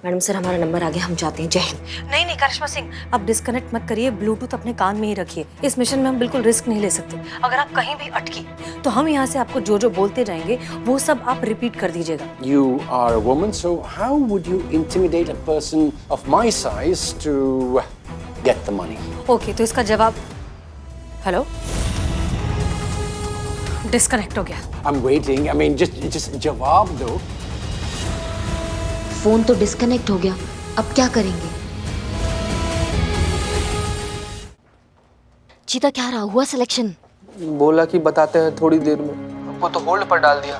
Madam sir हमारा number आ गया, हम चाहते हैं। जय हिंद। नहीं नहीं करिश्मा सिंह, आप डिस्कनेक्ट मत करिए, ब्लूटूथ अपने कान में ही रखिए। इस मिशन में हम बिल्कुल रिस्क नहीं ले सकते। अगर आप कहीं भी अटकी तो हम यहाँ से आपको जो जो बोलते जाएंगे वो सब आप रिपीट कर दीजिएगा। You are a woman, so how would you intimidate a person of my size to get the money? Okay, तो इसका जवाब हेलो, डिस्कनेक्ट हो गया। I'm waiting. I mean, just जवाब दो। फोन तो डिस्कनेक्ट हो गया, अब क्या करेंगे? चीता क्या रहा, हुआ सिलेक्शन? बोला कि बताते हैं थोड़ी देर में, हमको तो होल्ड पर डाल दिया।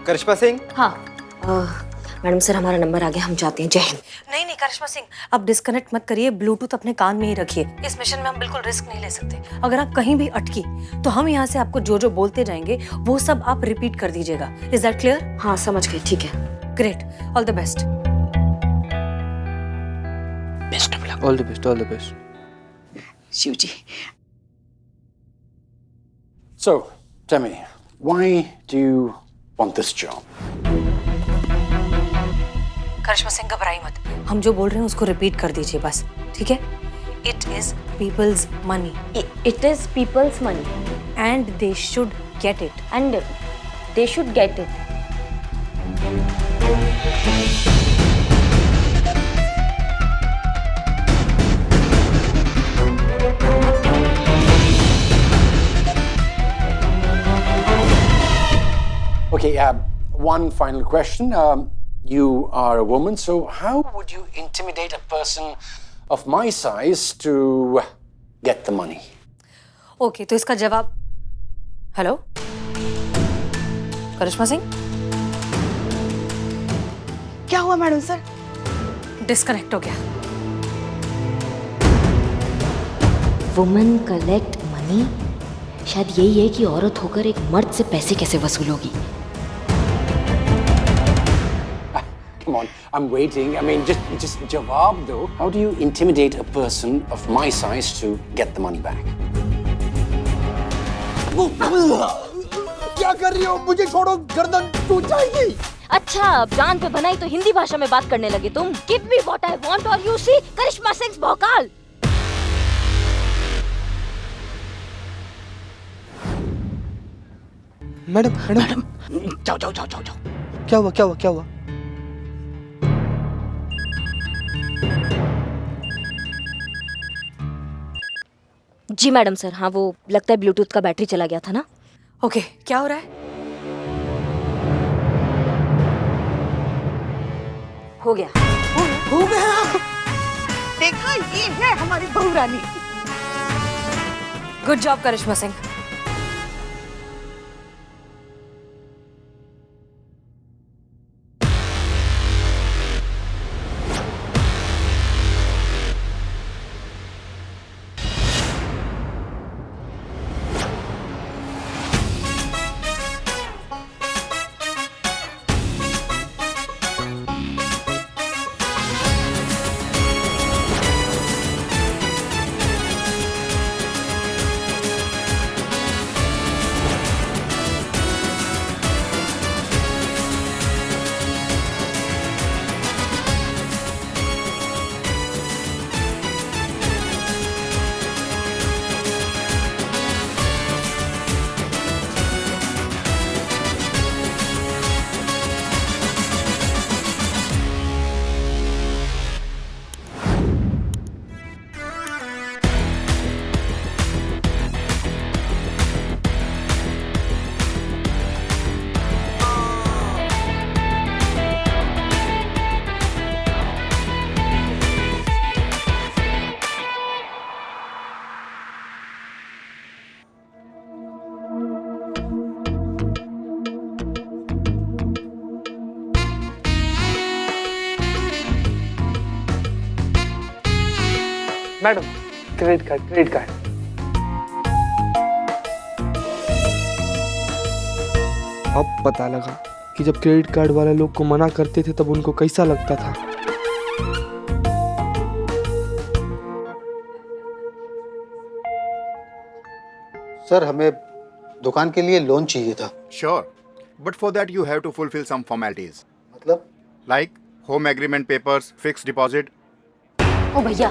करिश्मा सिंह। हाँ मैडम सर हमारा नंबर आ गया, हम चाहते हैं। जय हिंद। नहीं नहीं करिश्मा सिंह, आप डिस्कनेक्ट मत करिए, ब्लूटूथ अपने कान में ही रखिए। इस मिशन में हम बिल्कुल रिस्क नहीं ले सकते। अगर आप कहीं भी अटकी तो हम यहाँ से आपको जो जो बोलते जाएंगे वो सब आप रिपीट कर दीजिएगा। Is that clear? हाँ समझ गए, ठीक है। Great, all the best. Best of luck. All the best, all the best. Shiv ji. So, tell me, why do you want this job? Karishma Singh घबराई मत, हम जो बोल रहे हैं उसको रिपीट कर दीजिए बस, ठीक है? It is peoples money it is peoples money and they should get it. And they should get it. Okay, one final question. You are a woman, so how would you intimidate a person of my size to get the money? Okay, तो इसका जवाब hello, करिश्मा सिंह। क्या हुआ madam sir? Disconnect हो गया। Woman collect money, शायद यही है कि औरत होकर एक मर्द से पैसे कैसे वसूलोगी। Come on, I'm waiting. I mean, just जवाब दो. How do you intimidate a person of my size to get the money back? क्या कर रही हो? मुझे छोड़ो, गर्दन टूट जाएगी। अच्छा, अब जान पे बनाई तो हिंदी भाषा में बात करने लगे तुम। Give me what I want और यू सी करिश्मा सिंह भौकाल। मैडम मैडम, जाओ। क्या हुआ क्या हुआ क्या हुआ? जी मैडम सर, हाँ वो लगता है ब्लूटूथ का बैटरी चला गया था ना। ओके, क्या हो रहा है? हो गया। हो गया। देखा, ये है हमारी बहू रानी। Good job Karishma Singh. Madam, credit card. अब पता लगा कि जब क्रेडिट कार्ड वाले लोग को मना करते थे तब उनको कैसा लगता था। सर, हमें दुकान के लिए लोन चाहिए था। Sure, but for that you have to fulfill some formalities. मतलब? Like home agreement papers, fix deposit. ओ भैया,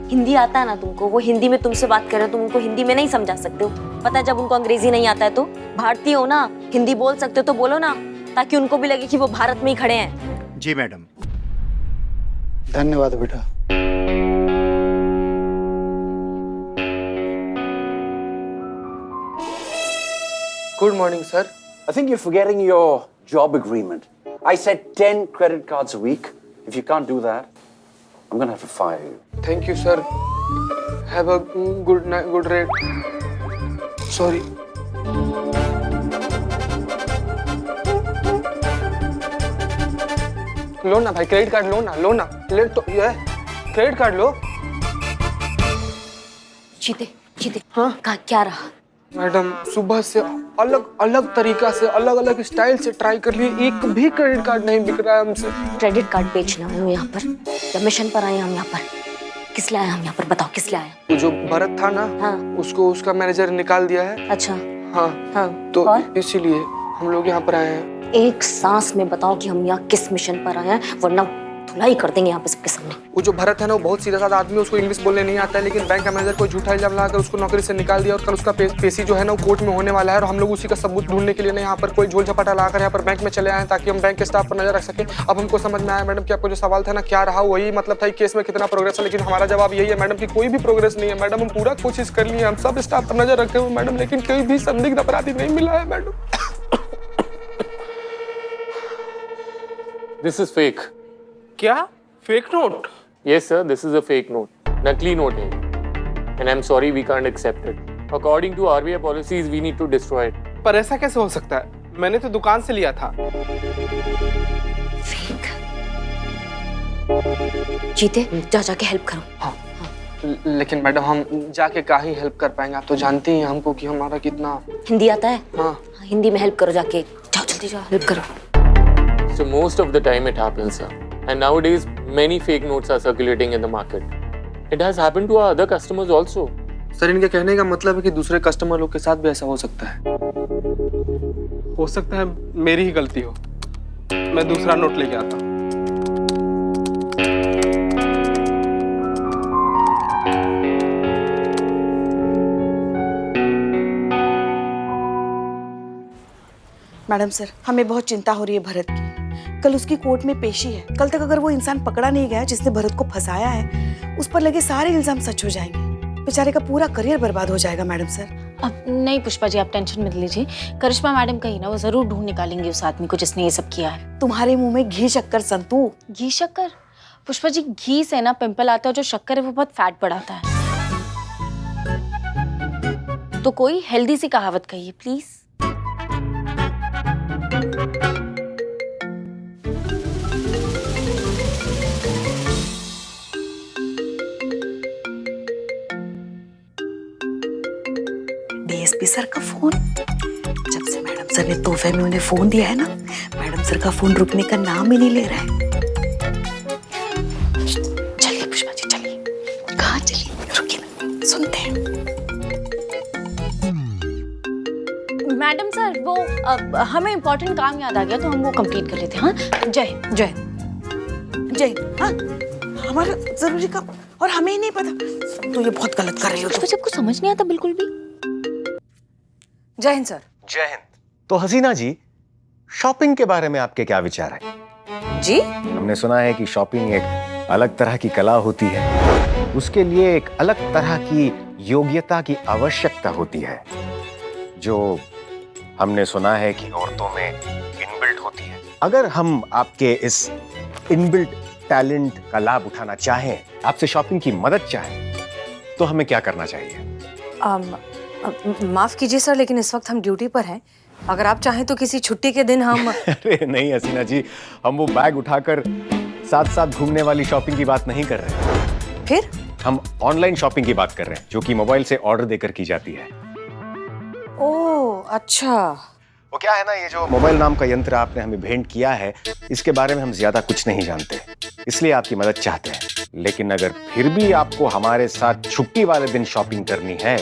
हिंदी आता है ना तुमको? वो हिंदी में तुमसे बात कर रहे हो, तुम उनको हिंदी में नहीं समझा सकते हो? पता है जब उनको अंग्रेजी नहीं आता है तो? भारतीय हो ना, हिंदी बोल सकते हो तो बोलो ना, ताकि उनको भी लगे कि वो भारत में ही खड़े हैं। जी मैडम। धन्यवाद बेटा। Good morning sir. I think you're forgetting your job agreement. I said 10 credit cards a week. If you can't do that, I'm gonna have to fire you. Thank you sir. Have a good night, good rate. Sorry. लो ना भाई, credit card लो ना, लो ना, ले तो ये credit card लो। जीते जीते, हाँ? क्या रहा? मैडम सुबह से अलग अलग तरीका से, अलग अलग स्टाइल से ट्राई कर लिए, एक भी क्रेडिट कार्ड नहीं बिक रहा है हमसे। क्रेडिट कार्ड बेचना है यहाँ पर या मिशन पर आए हम यहाँ पर? किस लिए आए हम यहाँ पर, बताओ किस लिए आए? वो जो भरत था ना, हाँ। उसको उसका मैनेजर निकाल दिया है। अच्छा। हाँ हाँ तो और? इसीलिए हम लोग यहाँ पर आए हैं। एक सांस में बताओ कि हम यहाँ किस मिशन पर आए हैं, वरना धुलाई कर देंगे यहाँ पे सबके सामने। वो जो भरत है ना, वो बहुत सीधा साधा आदमी है, उसको इंग्लिश बोलने नहीं आता है, लेकिन बैंक का मैनेजर को झूठा इल्जाम लगाकर उसको नौकरी से निकाल दिया, और कल उसका पेशी जो है ना, वो कोर्ट में होने वाला है, और हम लोग उसी का सबूत ढूंढने के लिए ना यहाँ पर कोई झोल झपाटा लगाकर यहाँ पर बैंक में चले आए हैं, ताकि हम बैंक के स्टाफ पर नजर रख सके। अब हमको समझ में आया मैडम कि आपको जो सवाल था ना क्या रहा, वही मतलब था केस में कितना प्रोग्रेस है, लेकिन हमारा जवाब यही है मैडम कि कोई भी प्रोग्रेस नहीं है मैडम। हम पूरा कोशिश कर लिए, हम सब स्टाफ पर नजर रखे हुए मैडम, लेकिन कोई भी संदिग्ध अपराधी नहीं मिला है मैडम। This is fake. क्या fake note? Yes, sir, this is a fake note. नकली नोट है. And I'm sorry, we can't accept it. According to RBI policies, we need to destroy it. पर ऐसा कैसे हो सकता है? मैंने तो दुकान से लिया था। फेक। जीते, जाके हेल्प करो। हाँ। लेकिन मैडम हम जाके क्या ही हेल्प कर पाएंगे? आप तो जानती हैं हमको कि हमारा कितना हिंदी आता है? हाँ। हिंदी में हेल्प करो, जाके जाओ, जल्दी जाओ, हेल्प करो। So most of the time it happens, sir. And nowadays, many fake notes are circulating in the market. It has happened to our other customers also. Sir इनके कहने का मतलब है कि दूसरे कस्टमर लोग के साथ भी ऐसा हो सकता है। हो सकता है मेरी ही गलती हो, मैं दूसरा नोट लेके आता हूँ। मैडम सर, हमें बहुत चिंता हो रही है भरत की। कल उसकी कोर्ट में पेशी है। कल तक अगर वो इंसान पकड़ा नहीं गया जिसने भरत को फंसाया है, उस पर लगे सारे इल्जाम सच हो जाएंगे। बेचारे का पूरा करियर बर्बाद हो जाएगा मैडम सर। अब नहीं पुष्पा जी, आप टेंशन मत लीजिए। करिश्मा मैडम कहीं ना, वो जरूर ढूंढ निकालेंगे उस आदमी को जिसने ये सब किया है। तुम्हारे मुंह में घी शक्कर संतू। घी शक्कर? पुष्पा जी, घी से ना पिंपल आता है, जो शक्कर है वो बहुत फैट बढ़ाता है। तो कोई हेल्दी सी कहावत कहिए प्लीज। डीएसपी सर का फोन। जब से मैडम सर ने तोहफे में उन्हें फोन दिया है ना, मैडम सर का फोन रुकने का नाम ही नहीं ले रहा है। चलिए पुष्पा जी, चलिए। कहाँ चलिए? रुकिए ना, सुनते हैं। मैडम सर, वो हमें इम्पोर्टेंट काम याद आ गया, तो हम वो कंप्लीट कर लेते हैं। हाँ, जय जय जय। हाँ, हमारा जरूरी काम और हमें ही नहीं पता। तो ये बहुत गलत कर रही हो। तो सबको समझ नहीं आता बिल्कुल भी। जय हिंद सर। जय हिंद। तो हसीना जी, शॉपिंग के बारे में आपके क्या विचार है? जी, हमने सुना है कि शॉपिंग एक अलग तरह की कला होती है, उसके लिए एक अलग तरह की योग्यता की आवश्यकता होती है, जो हमने सुना है कि औरतों में इनबिल्ट होती है। अगर हम आपके इस इनबिल्ट टैलेंट का लाभ उठाना चाहें, आपसे शॉपिंग की मदद चाहें, तो हमें क्या करना चाहिए? माफ कीजिए सर, लेकिन इस वक्त हम ड्यूटी पर हैं। अगर आप चाहें तो किसी छुट्टी के दिन हम अरे नहीं हसीना जी, हम वो बैग उठाकर साथ साथ घूमने वाली शॉपिंग की बात नहीं कर रहे। फिर हम ऑनलाइन शॉपिंग की बात कर रहे हैं, जो कि मोबाइल से ऑर्डर देकर की जाती है। ओह अच्छा। वो क्या है ना, ये जो मोबाइल नाम का यंत्र आपने हमें भेंट किया है, इसके बारे में हम ज्यादा कुछ नहीं जानते, इसलिए आपकी मदद चाहते हैं। लेकिन अगर फिर भी आपको हमारे साथ छुट्टी वाले दिन शॉपिंग करनी है,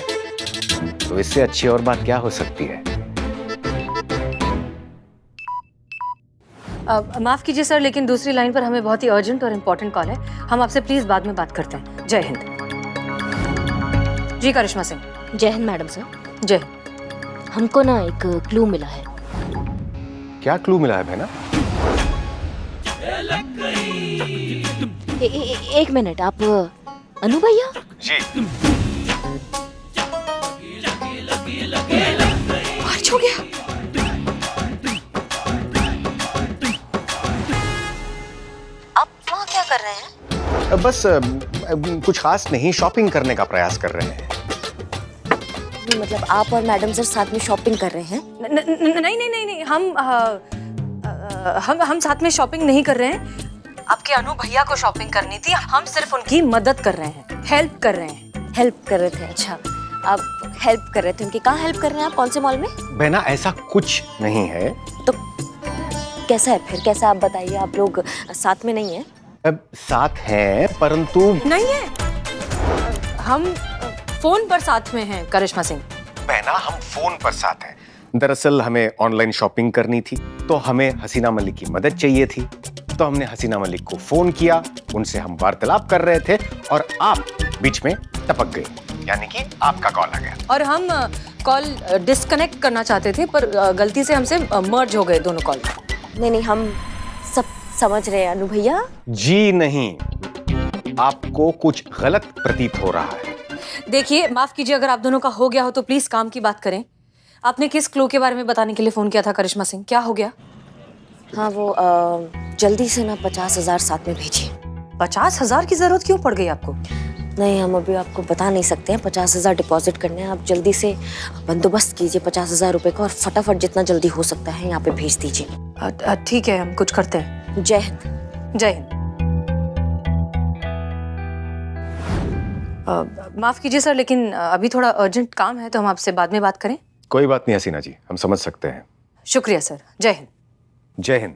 तो इससे अच्छी और बात क्या हो सकती है? माफ कीजिए सर, लेकिन दूसरी लाइन पर हमें बहुत ही अर्जेंट और इम्पोर्टेंट कॉल है। हम आपसे प्लीज बाद में बात करते हैं। जय हिंद। जी करिश्मा सिंह। जय हिंद मैडम सर। जय। हमको ना एक क्लू मिला है। क्या क्लू मिला है बहना? एक मिनट, आप अनु भैया? जी। मार्च हो गया। आप वहाँ क्या कर रहे हैं? बस कुछ खास नहीं, शॉपिंग करने का प्रयास कर रहे हैं। मतलब आप और मैडम सर साथ में शॉपिंग कर रहे हैं? नहीं नहीं नहीं नहीं, हम साथ में शॉपिंग नहीं कर रहे हैं। आपके अनु भैया को शॉपिंग करनी थी, हम सिर्फ उनकी मदद कर रहे हैं, हेल्प कर रहे हैं। हेल्प कर रहे थे? अच्छा, आप हेल्प कर रहे थे उनकी। कहाँ हेल्प कर रहे हैं आप? कौन से मॉल में? बहना ऐसा कुछ नहीं है। तो कैसा है फिर? कैसा, आप बताइए। आप लोग साथ में नहीं है? अब साथ हैं परंतु नहीं है, हम फोन पर साथ में हैं करिश्मा सिंह। बहना हम फोन पर साथ हैं। दरअसल हमें ऑनलाइन शॉपिंग करनी थी, तो हमें हसीना मलिक की मदद चाहिए थी, तो हमने हसीना मलिक को फोन किया, उनसे हम वार्तालाप कर रहे थे और आप बीच में टपक गए, यानी कि आपका कॉल आ गया। और हम कॉल डिस्कनेक्ट करना चाहते थे, पर गलती से हमसे मर्ज हो गए दोनों कॉल। नहीं नहीं, हम सब समझ रहे हैं अनु भैया। जी नहीं, आपको कुछ गलत प्रतीत हो रहा है। देखिए, माफ कीजिए, अगर आप दोनों का हो गया हो तो प्लीज काम की बात करें। आपने किस क्लू के बारे में बताने के लिए फोन किया था करिश्मा सिंह? क्या हो गया? हाँ, वो जल्दी से ना 50,000 साथ में भेजिए। 50,000 की जरूरत क्यों पड़ गई आपको? नहीं, हम अभी आपको बता नहीं सकते हैं। 50,000 डिपॉजिट करने हैं। आप जल्दी से बंदोबस्त कीजिए 50,000 रुपए का, और फटाफट जितना जल्दी हो सकता है यहाँ पे भेज दीजिए। ठीक है, हम कुछ करते हैं। जय हिंद। जय हिंद। माफ कीजिए सर, लेकिन अभी थोड़ा अर्जेंट काम है, तो हम आपसे बाद में बात करें। कोई बात नहीं हसीना जी, हम समझ सकते हैं। शुक्रिया सर। जय हिंद। जय हिंद।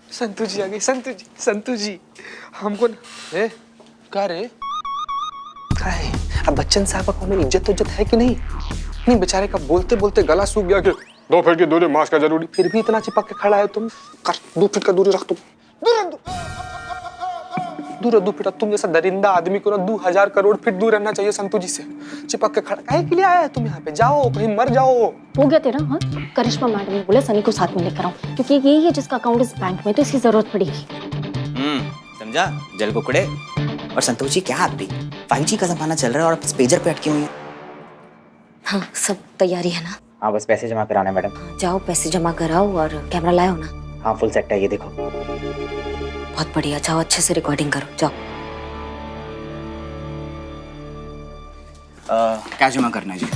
संतू जी आ गई। संतू जी हमको ए का रे का है? अब बच्चन साहब को हमें इज्जत है कि नहीं? नहीं, बेचारे का बोलते बोलते गला सूख गया कि 2 फीट की दूरी मास्क का जरूरी, फिर भी इतना चिपक के खड़ा है तुम। कर 2 फीट का दूरी रख तुम। दूर 2 फीट। तुम जैसा दरिंदा आदमी को ना 2000 करोड़ फीट दूर रहना चाहिए संतू जी से। चिपक के खड़ा काहे के लिए आया है तुम यहाँ पे? जाओ, कहीं मर जाओ। हो गया तेरा? हाँ, करिश्मा मैडम ने बोला सनी को साथ में लेकर आओ, क्योंकि यही है जिसका अकाउंट इस बैंक में, तो इसकी जरूरत पड़ेगी। समझा? जल कुकड़े। और संतोष जी, क्या आप भी 5G का जमाना चल रहा है और आप पेजर पे अटकी हुई हैं? हाँ, सब तैयारी है ना? हाँ, बस पैसे जमा कराना है मैडम। जाओ, पैसे जमा कराओ और कैमरा लाओ ना। हाँ, फुल सेट है, ये देखो। बहुत बढ़िया, जाओ अच्छे से रिकॉर्डिंग करो, जाओ। क्या जमा करना है जी?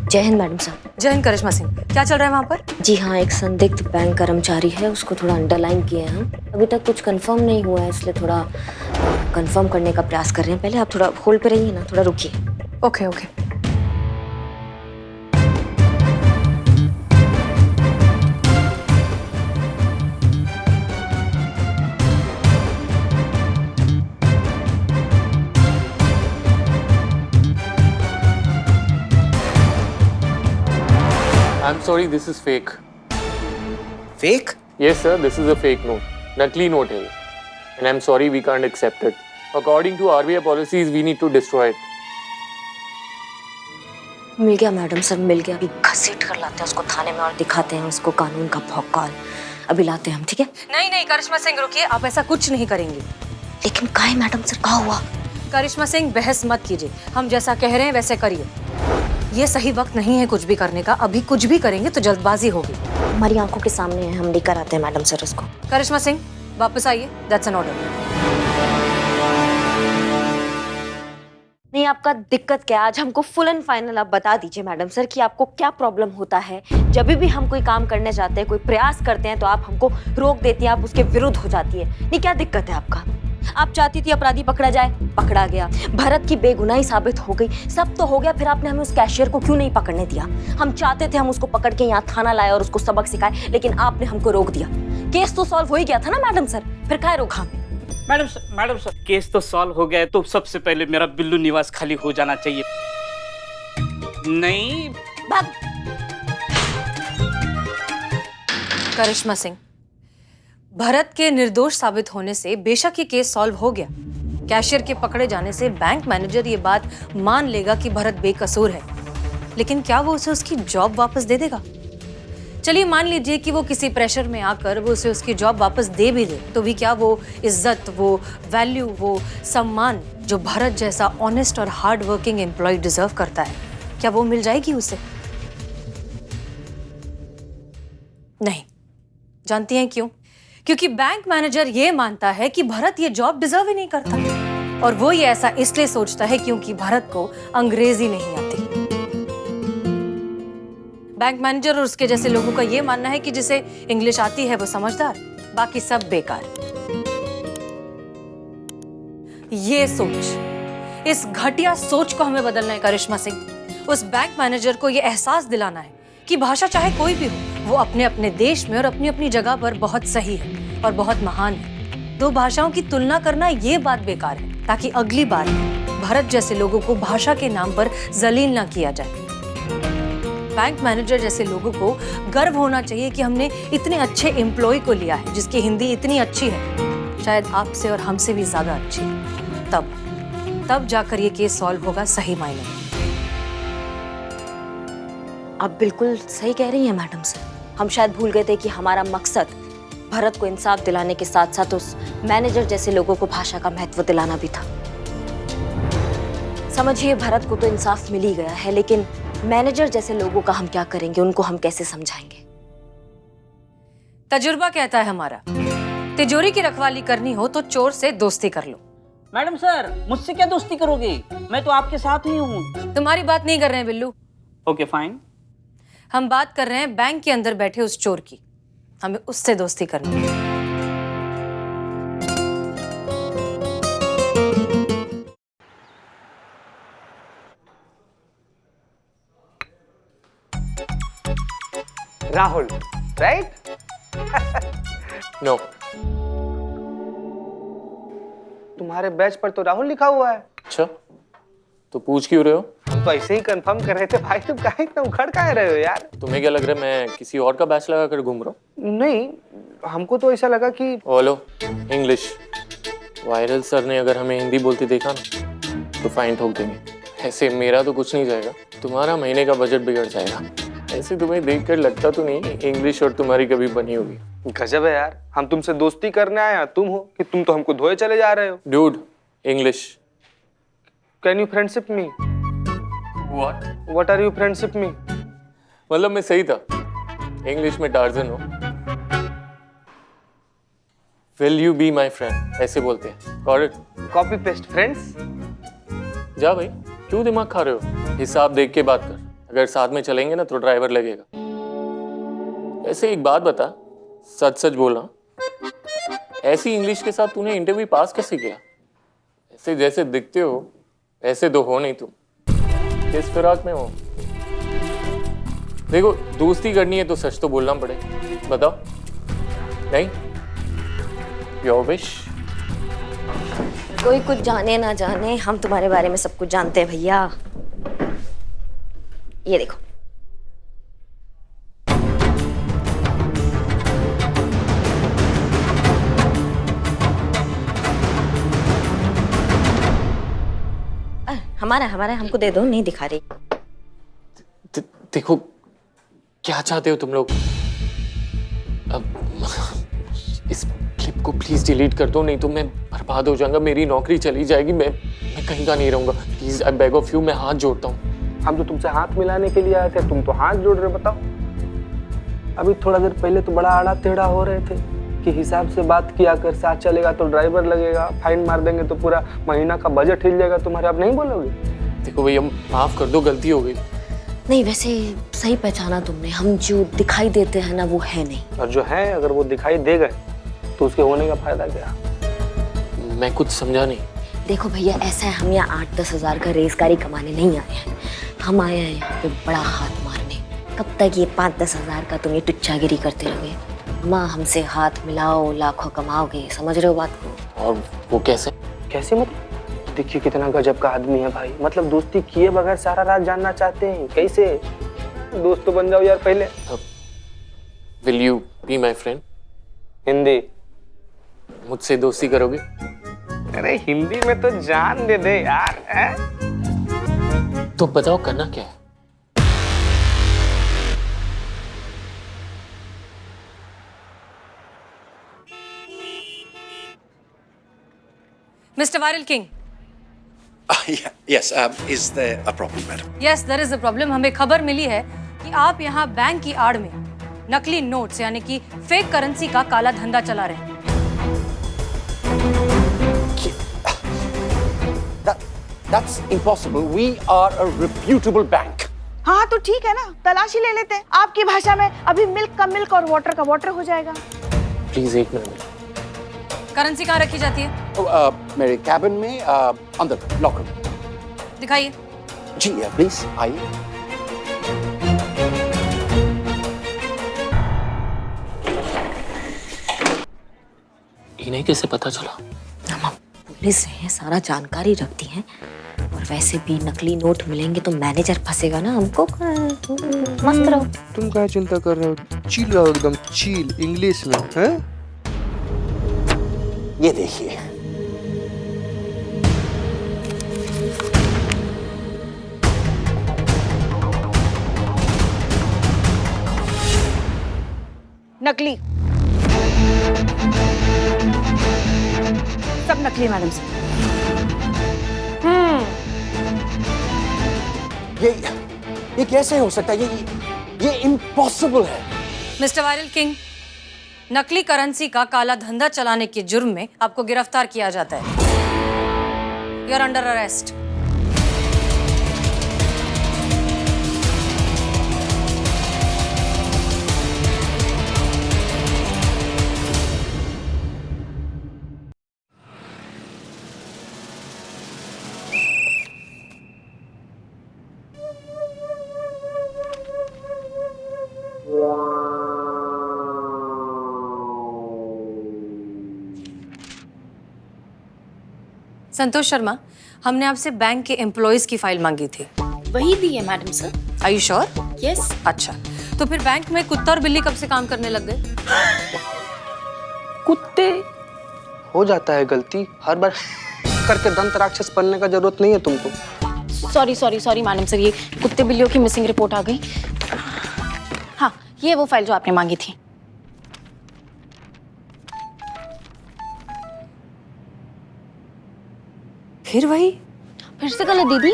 जय हिंद मैडम साहब। जय हिंद करिश्मा सिंह। क्या चल रहा है वहाँ पर? जी हाँ, एक संदिग्ध बैंक कर्मचारी है, उसको थोड़ा अंडरलाइन किए हैं हम। अभी तक कुछ कंफर्म नहीं हुआ है, इसलिए थोड़ा कंफर्म करने का प्रयास कर रहे हैं। पहले आप थोड़ा होल्ड पे रहिए ना, थोड़ा रुकिए। Okay okay. I'm sorry, this is fake. Fake? Yes, sir, this is a fake note. Nakli note है, and I'm sorry we can't accept it. According to RBI policies, we need to destroy it. मिल गया madam sir, मिल गया। अभी घसीट कर लाते हैं उसको थाने में और दिखाते हैं उसको कानून का भौकाल। अभी लाते हैं हम, ठीक है? नहीं नहीं करिश्मा सिंह, रुकिए, आप ऐसा कुछ नहीं करेंगे। लेकिन काहे मैडम सर, क्या हुआ? करिश्मा सिंह, बहस मत कीजिए, हम जैसा कह रहे हैं वैसे करिए। ये सही वक्त नहीं है कुछ भी करने का, अभी कुछ भी करेंगे तो जल्दबाजी होगी। हमारी आंखों के सामने है, हम लेकर आते हैं मैडम सर उसको। करिश्मा सिंह, वापस आइए, दैट्स एन ऑर्डर। आपका दिक्कत क्या है? आज हमको फुल एंड फाइनल आप बता दीजिए मैडम सर कि आपको क्या प्रॉब्लम होता है। जब भी हम कोई काम करने जाते हैं, कोई प्रयास करते हैं, तो आप हमको रोक देती हैं, आप उसके विरुद्ध हो जाती है। नहीं, क्या दिक्कत है आपका? आप चाहती थी अपराधी पकड़ा जाए, पकड़ा गया। भरत की बेगुनाही साबित हो गई, सब तो हो गया, फिर आपने हमें उस कैशियर को क्यों नहीं पकड़ने दिया? हम चाहते थे हम उसको पकड़ के यहाँ थाना लाए और उसको सबक सिखाए, लेकिन आपने हमको रोक दिया। केस तो सॉल्व हो ही गया था ना मैडम सर, फिर काहे रोका हमें? मैडम सर, केस तो सॉल्व हो गया है, तो सबसे पहले मेरा बिल्लू निवास खाली हो जाना चाहिए। नहीं भाग। करिश्मा सिंह, भरत के निर्दोष साबित होने से बेशक ये केस सॉल्व हो गया। कैशियर के पकड़े जाने से बैंक मैनेजर ये बात मान लेगा कि भरत बेकसूर है, लेकिन क्या वो उसे उसकी जॉब वापस दे देगा? चलिए मान लीजिए कि वो किसी प्रेशर में आकर वो उसे उसकी जॉब वापस दे भी दे, तो भी क्या वो इज्जत, वो वैल्यू, वो सम्मान जो भरत जैसा ऑनेस्ट और हार्ड वर्किंग एम्प्लॉय डिजर्व करता है, क्या वो मिल जाएगी उसे? नहीं। जानती हैं क्यों? क्योंकि बैंक मैनेजर ये मानता है कि भरत ये जॉब डिजर्व ही नहीं करता, और वो ये ऐसा इसलिए सोचता है क्योंकि भरत को अंग्रेजी नहीं आती। बैंक मैनेजर और उसके जैसे लोगों का ये मानना है कि जिसे इंग्लिश आती है वो समझदार, बाकी सब बेकार। ये सोच, इस घटिया सोच को हमें बदलना है करिश्मा सिंह। उस बैंक मैनेजर को ये एहसास दिलाना है कि भाषा चाहे कोई भी हो, वो अपने अपने देश में और अपनी अपनी जगह पर बहुत सही है और बहुत महान है। दो भाषाओं की तुलना करना ये बात बेकार है, ताकि अगली बार भरत जैसे लोगों को भाषा के नाम पर जलील ना किया जाए। बैंक मैनेजर जैसे लोगों को गर्व होना चाहिए कि हमने इतने अच्छे एम्प्लॉय को लिया है जिसकी हिंदी इतनी अच्छी है, शायद आपसे और हमसे भी ज्यादा अच्छी। तब जाकर ये केस सॉल्व होगा सही मायने में। आप बिल्कुल सही कह रही हैं मैडम सर। हम शायद भूल गए थे कि हमारा मकसद भरत को इंसाफ दिलाने के साथ साथ उस मैनेजर जैसे लोगों को भाषा का महत्व दिलाना भी था। समझिए, भरत को तो इंसाफ मिल ही गया है, लेकिन मैनेजर जैसे लोगों का हम क्या करेंगे? उनको हम कैसे समझाएंगे? तजुर्बा कहता है हमारा, तिजोरी की रखवाली करनी हो तो चोर से दोस्ती कर लो। मैडम सर, मुझसे क्या दोस्ती करोगे? मैं तो आपके साथ ही हूँ। तुम्हारी बात नहीं कर रहे हैं बिल्लू। Okay fine. हम बात कर रहे हैं बैंक के अंदर बैठे उस चोर की। हमें उससे दोस्ती करनी है। राहुल, राइट? नो। तुम्हारे बैच पर तो राहुल लिखा हुआ है। अच्छा, तो पूछ क्यों रहे हो? हम तो ऐसे ही कंफर्म कर रहे थे भाई, तुम काहे इतना उखड़ काहे रहे हो यार? तुम्हें क्या लग रहा है मैं किसी और का बैच लगा कर घूम रहा हूँ? नहीं, हमको तो ऐसा लगा कि हेलो, इंग्लिश। वायरल सर ने अगर हमें हिंदी बोलती देखा ना तो फाइन ठोक देंगे। ऐसे मेरा तो कुछ नहीं जाएगा, तुम्हारा महीने का बजट बिगड़ जाएगा। ऐसे तुम्हें देखकर लगता तो नहीं इंग्लिश और तुम्हारी कभी बनी होगी। गजब है यार, हम तुमसे दोस्ती करने आए, तुम हो कि तुम तो हमको धोए चले जा रहे हो। Dude, English. Can you friendship me? What are you friendship me? मतलब मैं सही था, इंग्लिश में टार्जन हो। Will you be my friend, ऐसे बोलते हैं। Got it? Copy paste friends. जा भाई, क्यों दिमाग खा रहे हो? हिसाब देख के बात कर, अगर साथ में चलेंगे ना तो ड्राइवर लगेगा। ऐसे एक बात बता, सच सच बोलना, ऐसी इंग्लिश के साथ तूने इंटरव्यू पास कैसे किया? ऐसे जैसे दिखते हो ऐसे तो हो नहीं तुम। किस फिराक में हो? देखो, दोस्ती करनी है तो सच तो बोलना पड़े। बताओ। नहीं? Your wish. कोई कुछ जाने ना जाने, हम तुम्हारे बारे में सब कुछ जानते हैं भैया। ये देखो। हमारा हमको दे दो, नहीं दिखा रही। देखो, क्या चाहते हो तुम लोग? अब इस क्लिप को प्लीज डिलीट कर दो, नहीं तो मैं बर्बाद हो जाऊंगा, मेरी नौकरी चली जाएगी, मैं कहीं का नहीं रहूंगा। Please, I beg of you, मैं हाथ जोड़ता हूँ। हम तो तुमसे हाथ मिलाने के लिए आए थे, तुम तो हाथ जोड़ रहे। बताओ, अभी थोड़ा देर पहले तो बड़ा आड़ा टेढ़ा हो रहे थे कि हिसाब से बात किया कर, साथ चलेगा तो ड्राइवर लगेगा, फाइन मार देंगे तो पूरा महीना का बजट हिल जाएगा तुम्हारे। आप नहीं बोलोगे? देखो भैया माफ कर दो, गलती हो गई। नहीं, वैसे सही पहचाना तुमने, हम जो दिखाई देते हैं ना वो है नहीं। और जो है अगर वो दिखाई दे गए तो उसके होने का फायदा क्या? मैं कुछ समझा नहीं। देखो भैया, ऐसा है, हम यहाँ 8-10 हज़ार का रेज़गारी कमाने नहीं आए हैं, हम आए हैं यहाँ पे बड़ा हाथ मारने। कब तक ये 5-10 हज़ार का तुम ये टुच्चागिरी करते रहोगे? माँ, हमसे हाथ मिलाओ, लाखों कमाओगे, समझ रहे हो बात को? और वो कैसे? कैसे मतलब? देखिए कितना गजब का आदमी है भाई, मतलब दोस्ती किए बगैर सारा राज जानना चाहते हैं, कैसे? दोस्त तो बन जाओ यार पहले। Will you be my friend? Hindi? मुझसे दोस्ती करोगे? अरे हिंदी में तो जान दे दे यार, है? तो बताओ करना क्या है? Mister viral king. Yes, is there a problem, madam? Yes, there is a problem. हमें खबर मिली है कि आप यहाँ बैंक की आड़ में नकली नोट्स यानी कि फेक करेंसी का काला धंधा चला रहे हैं। That's impossible. We are a reputable bank. हाँ तो ठीक है ना, तलाशी ले लेते हैं। आपकी भाषा में अभी मिल्क का मिल्क और वाटर का वाटर हो जाएगा। प्लीज एक मिनट। करेंसी कहाँ रखी जाती है? मेरे कैबिन में अंदर लॉकर। दिखाइए। जी प्लीज आइए। इन्हें कैसे पता चला? हम पुलिस है, सारा जानकारी रखती हैं, और वैसे भी नकली नोट मिलेंगे तो मैनेजर फंसेगा ना, हमको मस्त रहो। तुम क्या चिंता कर रहे हो? चिल रहो एकदम चिल, इंग्लिश में है? ये देखिए। नकली, सब नकली मैडम से। ये कैसे हो सकता है? ये इम्पॉसिबल है। मिस्टर वायरल किंग, नकली करेंसी का काला धंधा चलाने के जुर्म में आपको गिरफ्तार किया जाता है। You are under arrest. Santosh Sharma, हमने आपसे बैंक के एम्प्लॉयज की फाइल मांगी थी। वही दी है madam sir. Are you sure? Yes. अच्छा, तो फिर बैंक में कुत्ता और बिल्ली कब से काम करने लग गए? कुत्ते? हो जाता है गलती, हर बार करके दंत राक्षस बनने का जरूरत नहीं है तुमको। सॉरी मैडम सर, ये कुत्ते बिल्लियों की मिसिंग रिपोर्ट आ गई। हाँ, ये वो फाइल जो आपने मांगी थी। फिर वही? फिर से गलत दीदी?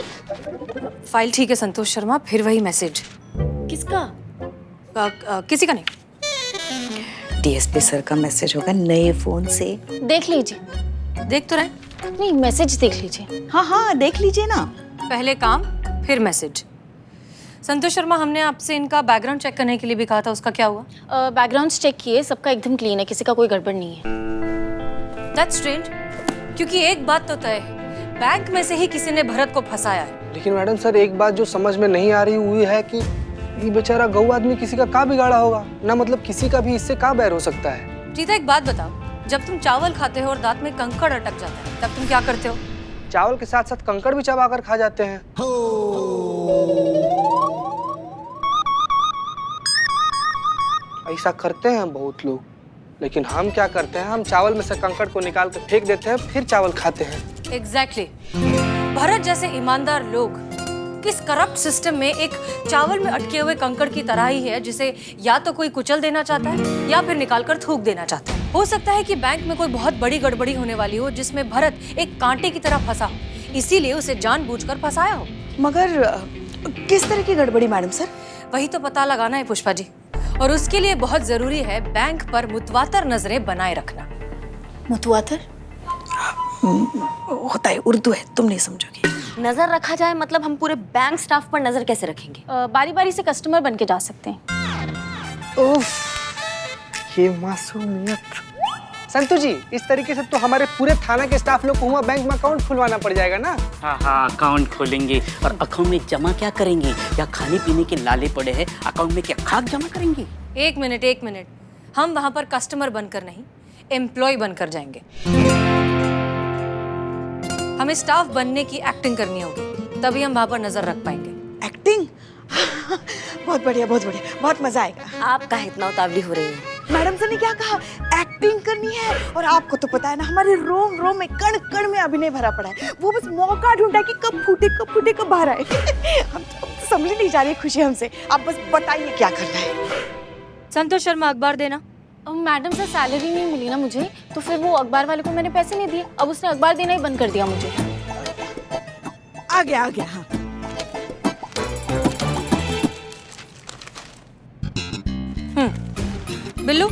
फाइल ठीक है संतोष शर्मा, फिर वही मैसेज। किसका? किसी का नहीं। डीएसपी सर का मैसेज होगा नए फोन से। देख लीजिए। देख तो रहे? नहीं, मैसेज देख लीजिए। हाँ देख लीजिए ना। पहले काम फिर मैसेज। संतोष शर्मा, हमने आपसे इनका बैकग्राउंड चेक करने के लिए भी कहा था, उसका क्या हुआ? बैकग्राउंड चेक किए, सबका एकदम क्लीन है, किसी का कोई गड़बड़ नहीं है। दैट्स स्ट्रेंज, क्योंकि एक बात तो तय है, बैंक में से ही किसी ने भरत को फंसाया है। लेकिन मैडम सर, एक बात जो समझ में नहीं आ रही हुई है कि ये बेचारा गऊ आदमी किसी का क्या बिगाड़ा होगा ना, मतलब किसी का भी इससे क्या बैर हो सकता है? जीता, एक बात बताओ, जब तुम चावल खाते हो और दांत में कंकड़ अटक जाता है तब तुम क्या करते हो? चावल के साथ साथ कंकड़ भी चबा कर खा जाते हैं। ऐसा करते हैं बहुत लोग, लेकिन हम क्या करते हैं, हम चावल में से कंकड़ को निकाल कर फेंक देते हैं, फिर चावल खाते हैं। एग्जैक्टली। भरत जैसे ईमानदार लोग किस करप्ट सिस्टम में एक चावल में अटके हुए कंकड़ की तरह ही है, जिसे या तो कोई कुचल देना चाहता है या फिर निकाल कर थूक देना चाहता है। हो सकता है कि बैंक में कोई बहुत बड़ी गड़बड़ी होने वाली हो, जिसमें भरत एक कांटे की तरह फंसा हो, इसीलिए उसे जानबूझकर फंसाया हो। मगर किस तरह की गड़बड़ी मैडम सर? वही तो पता लगाना है पुष्पा जी, और उसके लिए बहुत जरूरी है बैंक पर मुतवातर नजरें बनाए रखना। मुतवातर होता है, उर्दू है, तुम नहीं समझोगे। नजर रखा जाए मतलब हम पूरे बैंक स्टाफ पर नजर कैसे रखेंगे? बारी बारी से कस्टमर बन के जा सकते हैं। ये मासूमियत। संतु जी, इस तरीके से तो हमारे पूरे थाना के स्टाफ लोग को वहाँ बैंक में अकाउंट खुलवाना पड़ जाएगा ना। हाँ हाँ, अकाउंट खोलेंगे और अकाउंट में जमा क्या करेंगे? या खाने पीने के लाले पड़े हैं, अकाउंट में क्या खाक जमा करेंगे? एक मिनट, हम वहां पर कस्टमर बनकर नहीं, एम्प्लॉय बनकर जाएंगे। हमें स्टाफ बनने की एक्टिंग करनी होगी, तभी हम वहां पर नजर रख पाएंगे। एक्टिंग? बहुत बढ़िया, बहुत बढ़िया, बहुत मजा आएगा। आप काहे इतना उतावली हो रही है? मैडम सर ने क्या कहा? एक्टिंग करनी है। और आपको तो पता है ना, हमारे रोम रोम में, कण कण में अभिनय भरा पड़ा है। वो बस मौका ढूंढा है कि कब फूटे कब बाहर आए। हम तो समझ नहीं जा रही खुशी हमसे। आप बस बताइए क्या करना है। संतोष शर्मा, अखबार देना। मैडम सर, सैलरी नहीं मिली ना मुझे, तो फिर वो अखबार वाले को मैंने पैसे नहीं दिए। अब उसने अखबार देना ही बंद कर दिया मुझे। आ गया हाँ। बिल्लू,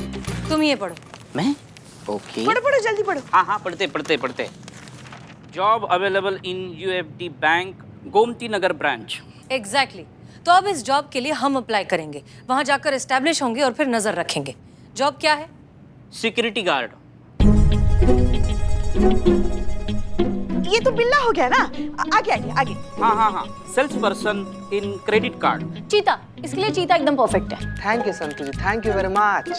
तुम ये पढ़ो। मैं? ओके। पढ़ो जल्दी पढ़ो। हाँ हाँ, पढ़ते। Job available in UFD bank, Gomti Nagar branch. Exactly. तो अब इस जॉब के लिए हम अप्लाई करेंगे, वहां जाकर एस्टैब्लिश होंगे और फिर नजर रखेंगे। जॉब क्या है? Security guard. ये तो बिल्ला हो गया ना। आगे। हाँ, sales person in credit card. चीता, इसके लिए चीता एकदम परफेक्ट है। Thank you Santu ji, thank you very much.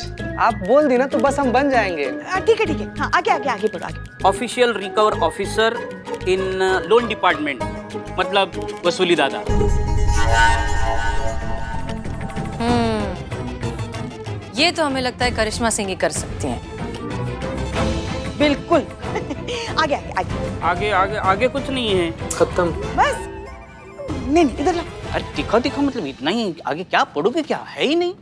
आप बोल दी ना तो बस हम बन जाएंगे। ठीक है। हाँ, आगे बढ़ो आगे। Official recover officer in loan department, मतलब वसूली दादा। ये तो हमें लगता है करिश्मा सिंह ही कर सकती हैं। बिल्कुल। आगे कुछ नहीं है। खत्म। बस नहीं इधर ला। अरे दिखा मतलब इतना ही, आगे क्या पढ़ोगे? क्या है ही नहीं।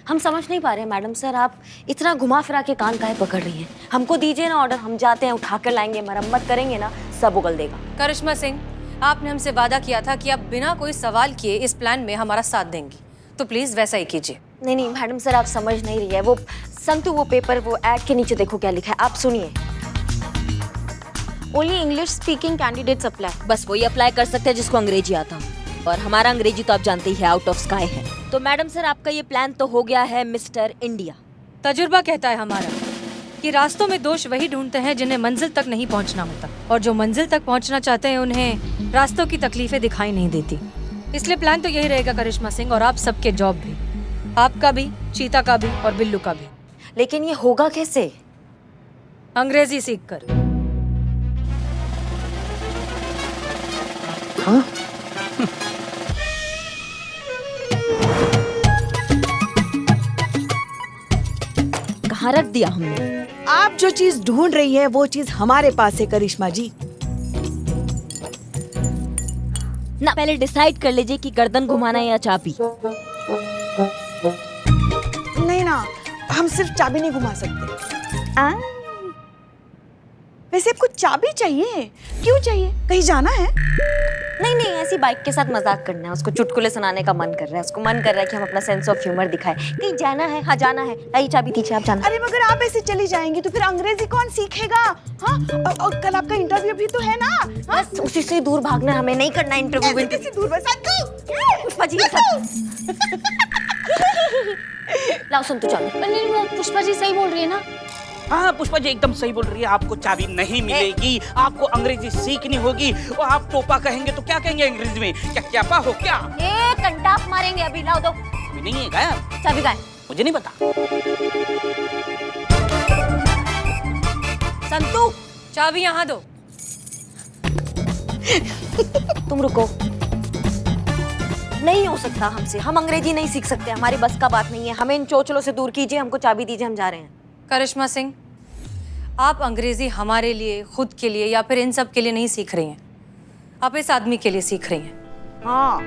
हम समझ नहीं पा रहे हैं मैडम सर, आप इतना घुमा फिरा के कान काहे पकड़ रही हैं? हमको दीजिए ना ऑर्डर, हम जाते हैं, उठा कर लाएंगे, मरम्मत करेंगे ना, सब उगल देगा। करिश्मा सिंह, आपने हमसे वादा किया था कि आप बिना कोई सवाल किए इस प्लान में हमारा साथ देंगी, तो प्लीज वैसा ही कीजिए। नहीं मैडम सर, आप समझ नहीं रही है। वो संतु, वो पेपर, वो ऐड के नीचे देखो क्या लिखा है, आप सुनिए। Only English speaking candidates apply. बस वही अप्लाई कर सकते हैं जिसको अंग्रेजी आता हो, और हमारा अंग्रेजी तो आप जानते ही है, आउट ऑफ स्काई है। तो मैडम सर, आपका ये प्लान तो हो गया है मिस्टर इंडिया। तजुर्बा कहता है हमारा कि रास्तों में दोष वही ढूंढते हैं जिन्हें मंजिल तक नहीं पहुंचना होता, और जो मंजिल तक पहुंचना चाहते हैं उन्हें रास्तों की तकलीफें दिखाई नहीं देती। इसलिए प्लान तो यही रहेगा करिश्मा सिंह, और आप सबके जॉब भी, आपका भी, चीता का भी और बिल्लू का भी। लेकिन ये होगा कैसे? अंग्रेजी सीखकर। हाँ? कहाँ रख दिया हमने? आप जो चीज ढूंढ रही है वो चीज हमारे पास है करिश्मा जी। ना पहले डिसाइड कर लीजिए कि गर्दन घुमाना है या चाबी। नहीं ना, हम सिर्फ चाबी नहीं घुमा सकते। वैसे आपको चाबी चाहिए? क्यों चाहिए? कहीं जाना है? नहीं, ऐसी बाइक के साथ मजाक करना है। उसको चुटकुले सुनाने का मन कर रहा है, उसको मन कर रहा है कि हम अपना सेंस ऑफ ह्यूमर दिखाएं। कहीं जाना है? हाँ जाना है। लाइए चाबी दीजिए, आप जाना। अरे मगर आप ऐसे चली जाएंगी तो फिर अंग्रेजी कौन सीखेगा? हाँ, और कल आपका इंटरव्यू भी तो है ना। हाँ? बस उसी से दूर भागना, हमें नहीं करना इंटरव्यू। कैसे दूर? पुष्पा जी लाओ सुन, तू चलो। नहीं, वो पुष्पा जी सही बोल रही है ना। हाँ, पुष्पा जी एकदम सही बोल रही है। आपको चाबी नहीं मिलेगी, आपको अंग्रेजी सीखनी होगी। और आप टोपा कहेंगे तो क्या कहेंगे अंग्रेजी में? क्या हो क्या? एक घंटा आप मारेंगे। अभी लाओ दो। अभी नहीं है गायब। चाबी गायब। मुझे नहीं पता। संतु, चाबी यहाँ दो। तुम रुको। नहीं हो सकता हमसे, हम अंग्रेजी नहीं सीख सकते, हमारी बस का बात नहीं है। हमें इन चोचलों से दूर कीजिए, हमको चाबी दीजिए, हम जा रहे हैं। करिश्मा सिंह, आप अंग्रेजी हमारे लिए, खुद के लिए या फिर इन सब के लिए नहीं सीख रही हैं, आप इस आदमी के लिए सीख रही हैं। हाँ।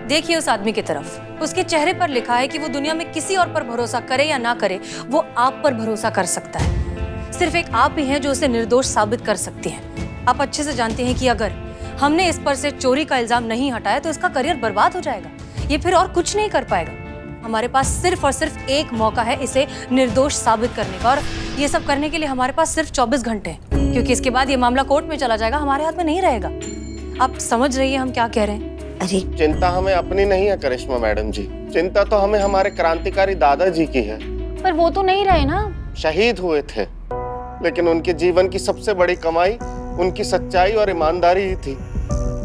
देखिए उस आदमी की तरफ, उसके चेहरे पर लिखा है कि वो दुनिया में किसी और पर भरोसा करे या ना करे, वो आप पर भरोसा कर सकता है। सिर्फ एक आप ही हैं जो उसे निर्दोष साबित कर सकती हैं। आप अच्छे से जानते हैं कि अगर हमने इस पर से चोरी का इल्जाम नहीं हटाया तो इसका करियर बर्बाद हो जाएगा, ये फिर और कुछ नहीं कर पाएगा। हमारे पास सिर्फ और सिर्फ एक मौका है इसे निर्दोष साबित करने का, और ये सब करने के लिए हमारे पास सिर्फ 24 घंटे हैं। क्योंकि इसके बाद ये मामला कोर्ट में चला जाएगा, हमारे हाथ में नहीं रहेगा। आप समझ रही है हम क्या कह रहे हैं? अरे चिंता हमें अपनी नहीं है करिश्मा मैडम जी, चिंता तो हमें हमारे क्रांतिकारी दादाजी की है। पर वो तो नहीं रहे ना। शहीद हुए थे, लेकिन उनके जीवन की सबसे बड़ी कमाई उनकी सच्चाई और ईमानदारी ही थी।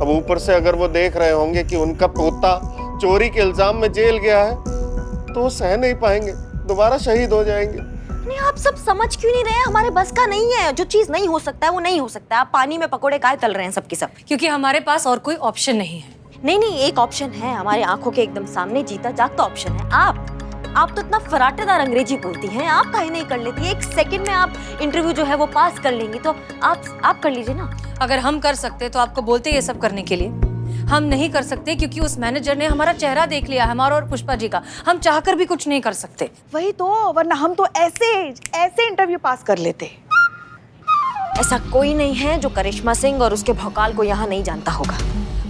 अब ऊपर से अगर वो देख रहे होंगे कि उनका पोता चोरी के इल्जाम में जेल गया है तो वो सह नहीं पाएंगे, दोबारा शहीद हो जाएंगे। नहीं, आप सब समझ क्यों नहीं रहे? हमारे बस का नहीं है। जो चीज नहीं हो सकता है वो नहीं हो सकता है। आप पानी में पकोड़े काहे तल रहे हैं सबके सब? क्योंकि हमारे पास और कोई ऑप्शन नहीं है। नहीं, एक ऑप्शन है हमारे आंखों के एकदम सामने, जीता जागता ऑप्शन है। आप तो इतना फराटेदार अंग्रेजी बोलती हैं, आप काहे नहीं कर लेती? एक सेकंड में आप इंटरव्यू जो है वो पास कर लेंगी, तो आप कर लीजिए ना। अगर हम कर सकते तो आपको बोलते ये सब करने के लिए। हम नहीं कर सकते क्योंकि उस मैनेजर ने हमारा चेहरा देख लिया, हमारा और पुष्पा जी का। हम चाहकर भी कुछ नहीं कर सकते। वही तो, वरना हम तो ऐसे इंटरव्यू पास कर लेते। ऐसा कोई नहीं है जो करिश्मा सिंह और उसके भौकाल को यहाँ नहीं जानता होगा।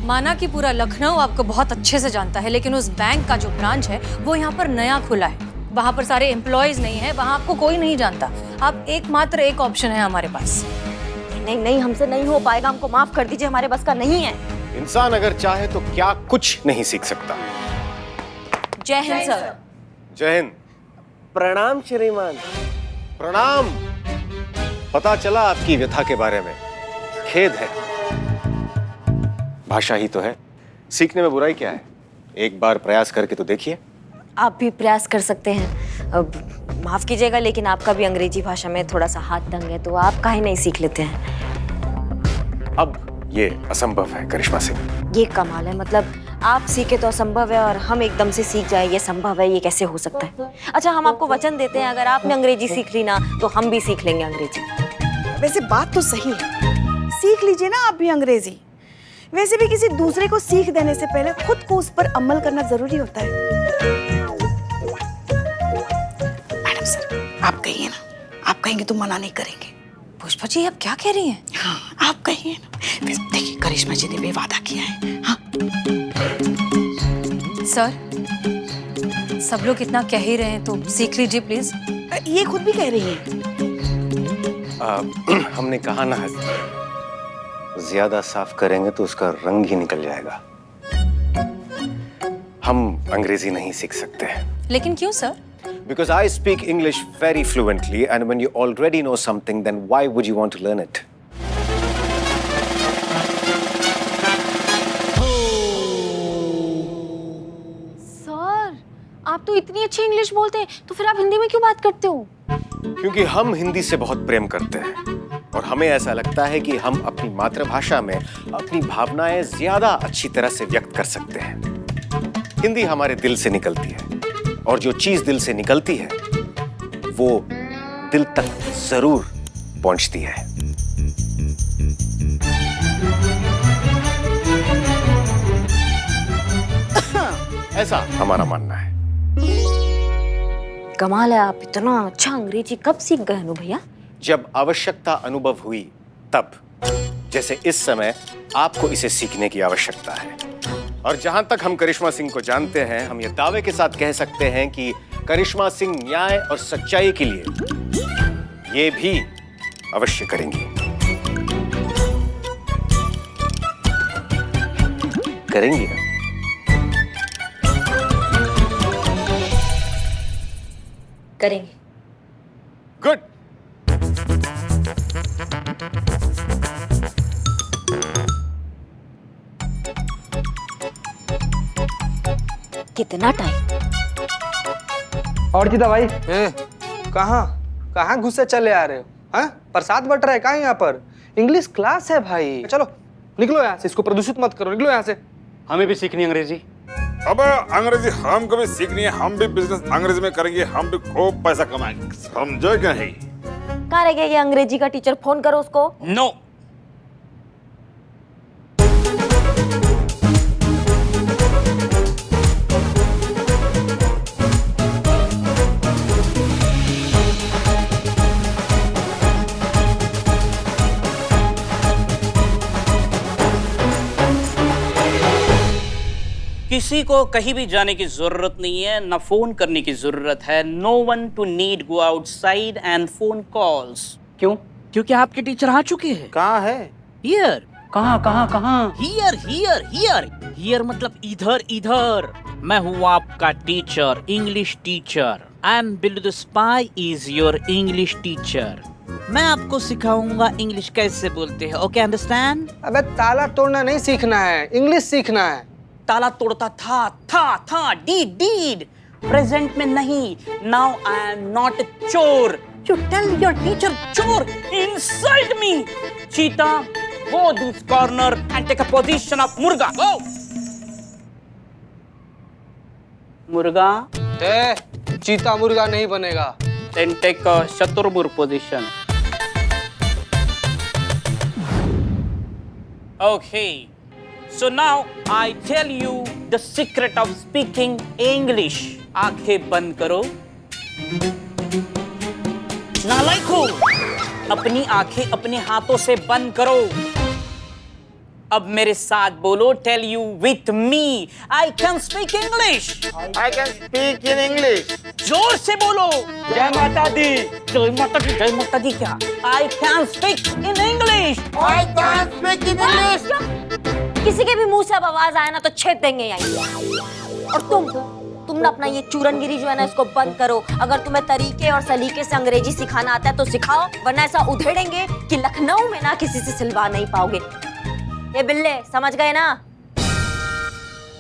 माना कि पूरा लखनऊ आपको बहुत अच्छे से जानता है, लेकिन उस बैंक का जो ब्रांच है वो यहाँ पर नया खुला है। वहाँ पर सारे एम्प्लॉयज नहीं है, वहाँ आपको कोई नहीं जानता। आप एकमात्र एक ऑप्शन है हमारे पास। नहीं, हमसे नहीं हो पाएगा, हमको माफ कर दीजिए, हमारे बस का नहीं है। इंसान अगर चाहे तो क्या कुछ नहीं सीख सकता। जय हिंद सर। जय हिंद। प्रणाम श्रीमान। प्रणाम। पता चला आपकी व्यथा के बारे में, खेद है। भाषा ही तो है, सीखने में बुराई क्या है? एक बार प्रयास करके तो देखिए। आप भी प्रयास कर सकते हैं। अब माफ कीजिएगा, लेकिन आपका भी अंग्रेजी भाषा में थोड़ा सा हाथ तंग है, तो आप काहे नहीं सीख लेते हैं? अब ये असंभव है करिश्मा सिंह। ये कमाल है, मतलब आप सीखे तो असंभव है और हम एकदम से सीख जाए ये संभव है। ये कैसे हो सकता है? अच्छा, हम आपको वचन देते हैं, अगर आपने अंग्रेजी सीख ली ना तो हम भी सीख लेंगे अंग्रेजी। वैसे बात तो सही है, सीख लीजिए ना आप भी अंग्रेजी। वैसे भी किसी दूसरे को सीख देने से पहले खुद को उस पर अमल करना जरूरी होता है। मैडम सर, आप कहिए ना, आप कहेंगे तो मना नहीं करेंगे। पुष्पा जी आप क्या कह रही हैं? हाँ, आप कहिए ना। देखिए, करिश्मा जी ने भी वादा किया है। हाँ सर, सब लोग इतना कह ही रहे हैं तो सीख लीजिए प्लीज। ये खुद भी कह रही हैं। हमने कहा ना, ज्यादा साफ करेंगे तो उसका रंग ही निकल जाएगा। हम अंग्रेजी नहीं सीख सकते। लेकिन क्यों sir? Because I speak English very fluently, and when you already know something, then why would you want to learn it? Sir, आप तो इतनी अच्छी इंग्लिश बोलते हैं, तो फिर आप हिंदी में क्यों बात करते हो? क्योंकि हम हिंदी से बहुत प्रेम करते हैं और हमें ऐसा लगता है कि हम अपनी मातृभाषा में अपनी भावनाएं ज्यादा अच्छी तरह से व्यक्त कर सकते हैं। हिंदी हमारे दिल से निकलती है और जो चीज दिल से निकलती है वो दिल तक जरूर पहुंचती है। ऐसा हमारा मानना है। कमाल है, आप इतना अच्छा अंग्रेजी कब सीख गए अनु भैया? जब आवश्यकता अनुभव हुई तब, जैसे इस समय आपको इसे सीखने की आवश्यकता है। और जहां तक हम करिश्मा सिंह को जानते हैं, हम ये दावे के साथ कह सकते हैं कि करिश्मा सिंह न्याय और सच्चाई के लिए ये भी अवश्य करेंगी। करेंगी ना? करेंगे। गुड। कितना टाइम? और जीता भाई, कहाँ घुसे चले आ रहे हो? हाँ, प्रसाद बट रहा है कहाँ यहाँ पर? इंग्लिश क्लास है भाई, चलो निकलो यहाँ से, इसको प्रदूषित मत करो, निकलो यहाँ से। हमें भी सीखनी अंग्रेजी। अब अंग्रेजी हमको भी सीखनी है, हम भी बिजनेस अंग्रेजी में करेंगे, हम भी खूब पैसा कमाएंगे, समझो क्या है? कहाँ रह गया ये अंग्रेजी का टीचर? फोन करो उसको। नो। किसी को कहीं भी जाने की जरूरत नहीं है, ना फोन करने की जरूरत है। No one to need go outside and phone calls. क्यों? क्योंकि आपके टीचर आ चुके हैं। कहाँ है? हियर। कहाँ कहाँ कहाँ? Here here here. हियर मतलब इधर इधर। मैं हूँ आपका teacher, English teacher. And Billu the spy is your English teacher. मैं आपको सिखाऊंगा इंग्लिश कैसे बोलते हैं। Okay, understand? अबे ताला तोड़ना नहीं सीखना है, इंग्लिश सीखना है। ताला तोड़ता था, डीड प्रेजेंट में नहीं। Now I am not a चोर। यू टेल योर टीचर चोर, insult me. Cheeta, go this corner and take a position of मुर्गा। गो मुर्गा। चीता मुर्गा नहीं बनेगा। देन टेक अ शतुरमुर्ग position. Okay, so now I tell you the secret of speaking English. आंखें बंद करो। नालायक हो, अपनी आंखें अपने हाथों से बंद करो। अब मेरे साथ बोलो, tell you with me, I can speak English. I can speak in English. जोर से बोलो। जय माता दी। जय माता दी, जय माता दी क्या? आई can speak in English. I can speak in English. किसी के भी मुंह से अब आवाज आए ना तो छेद देंगे यहीं। और तुम ना अपना ये चूरनगिरी जो है ना इसको बंद करो। अगर तुम्हें तरीके और सलीके से अंग्रेजी सिखाना आता है तो सिखाओ, वरना ऐसा उधेड़ेंगे कि लखनऊ में ना किसी से सिलवा नहीं पाओगे। ये बिल्ले समझ गए ना?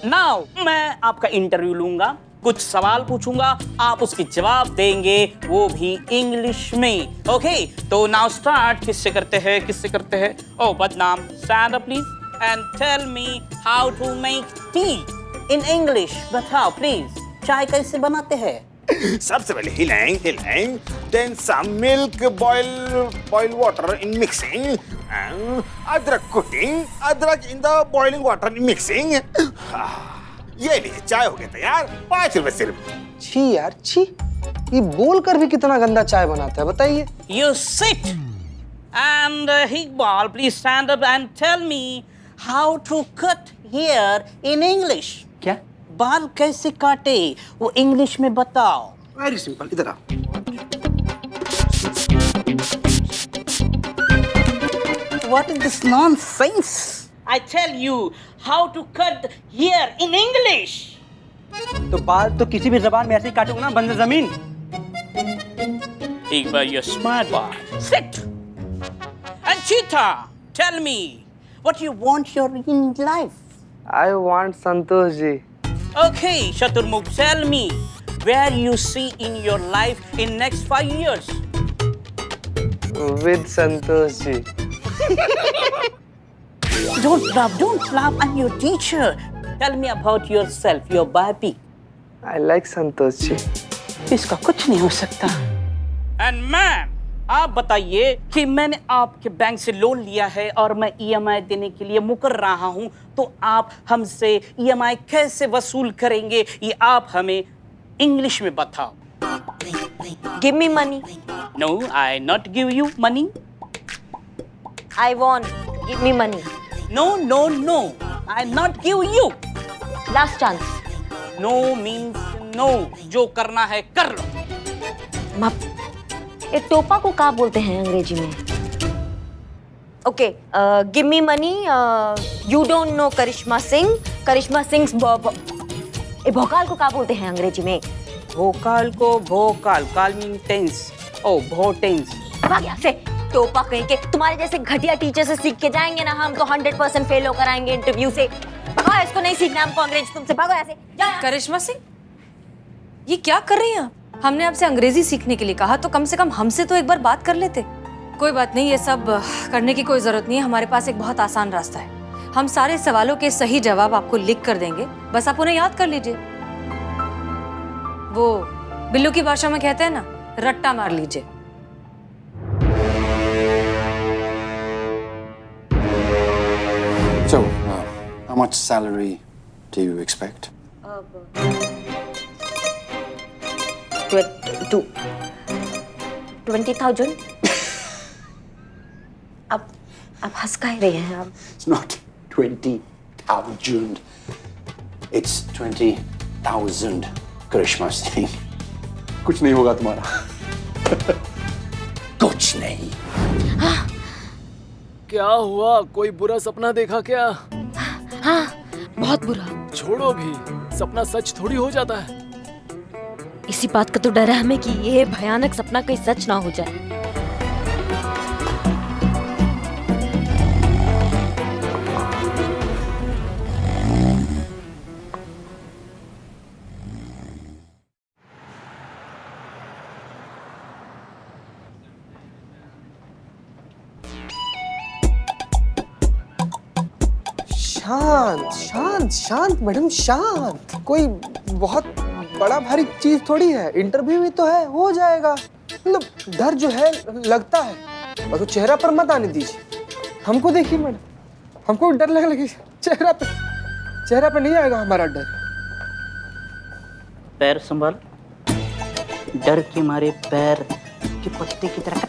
नाउ मैं आपका इंटरव्यू लूंगा, कुछ सवाल पूछूंगा, आप उसके जवाब देंगे, वो भी इंग्लिश में। ओके, तो नाउ स्टार्ट। किससे करते हैं? ओ बदनाम, stand up please and tell me how to make tea in English. बताओ प्लीज, चाय कैसे बनाते हैं? सबसे पहले हिलाएं, then some milk, boil water in mixing, अदरक cooking, अदरक in the boiling water in mixing। ये लिए चाय हो गया तैयार, 5 रुपए सिर्फ। छी यार छी, ये बोल कर भी कितना गंदा चाय बनाता है, बताइए। You sit and Iqbal, please stand up and tell me how to cut hair in English। क्या? बाल कैसे काटे वो इंग्लिश में बताओ। वेरी सिंपल, इधर आओ। What is this nonsense? I tell you how to cut hair in English। तो बाल तो किसी भी जबान में ऐसे ही काटोगे ना, बंदे जमीन। Iqbal, you're smart boy. Sit. And Cheetah, tell me what you want your in life। I want Santosh ji. Okay, Shaturmukh, tell me where you see in your life in next 5 years। With Santosh ji. Don't laugh, I'm your teacher। Tell me about yourself, your biopic। I like Santosh ji. इसका कुछ नहीं हो सकता। And ma'am, आप बताइए कि मैंने आपके बैंक से लोन लिया है और मैं EMI देने के लिए मुकर रहा हूँ, तो आप हमसे EMI कैसे वसूल करेंगे, ये आप हमें इंग्लिश में बताओ। Give me money। No, I not give you money। I want। Give me money। No, I not give you। Last chance। No means no। जो करना है कर लो। एक टोपा को क्या बोलते हैं अंग्रेजी में? Okay, give me money. You don't know Karishma Singh. Karishma Singh भोकाल को क्या बोलते हैं अंग्रेजी में? भोकाल को भोकाल, काल मीन टेंस। ओ भोटेंस। भाग यहाँ से टोपा कहीं के। तुम्हारे जैसे घटिया टीचर से सीख के जाएंगे ना हम तो 100% फेल होकर आएंगे इंटरव्यू से। भगाओ, इसको नहीं सीखना हमको अंग्रेजी तुमसे। भागो यहाँ से। करिश्मा सिंह, ये क्या कर रही हैं आप? हमने आपसे अंग्रेजी सीखने के लिए कहा तो कम से कम हमसे तो एक बार बात कर लेते। कोई बात नहीं, ये सब करने की कोई जरूरत नहीं है। हमारे पास एक बहुत आसान रास्ता है। हम सारे सवालों के सही जवाब आपको लिख कर देंगे, बस आप उन्हें याद कर लीजिए। वो बिल्लू की भाषा में कहते हैं ना, रट्टा मार लीजिए। So, how much salary do you expect? 20,000। अब हंस का ही रहे हैं आप। It's not 20,000. It's 20,000, करिश्मा सिंह। कुछ नहीं होगा तुम्हारा। कुछ नहीं। क्या हुआ? कोई बुरा सपना देखा क्या? हाँ, बहुत बुरा। छोड़ो भी, सपना सच थोड़ी हो जाता है। इसी बात का तो डर है हमें कि ये भयानक सपना कहीं सच ना हो जाए। शांत शांत शांत मैडम, शांत। कोई बहुत बड़ा भारी चीज थोड़ी है, इंटरव्यू ही तो है, हो जाएगा। मतलब डर जो है लगता है, और तो चेहरा पर मत आने दीजिए। हमको देखिए मैडम, हमको डर लगे चेहरा पे नहीं आएगा हमारा डर। पैर संभाल, डर के मारे पैर के पत्ते की तरह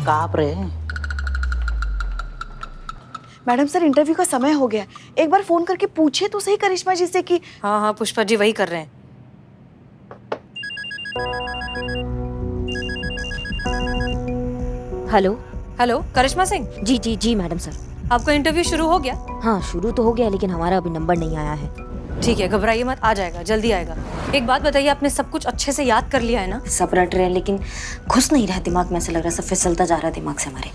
कांप रहे हैं। मैडम सर, इंटरव्यू का समय हो गया, एक बार फोन करके पूछे तो सही करिश्मा जी से कि। हाँ हाँ पुष्पा जी वही कर रहे हैं। हेलो हेलो करिश्मा सिंह। जी जी जी मैडम सर। आपका इंटरव्यू शुरू हो गया? हाँ शुरू तो हो गया, लेकिन हमारा अभी नंबर नहीं आया है। ठीक है, घबराइए मत, आ जाएगा, जल्दी आएगा। एक बात बताइए, आपने सब कुछ अच्छे से याद कर लिया है ना? सब रट रहे हैं लेकिन घुस नहीं रहा दिमाग में, ऐसा लग रहा है सब फिसलता जा रहा है दिमाग से हमारे।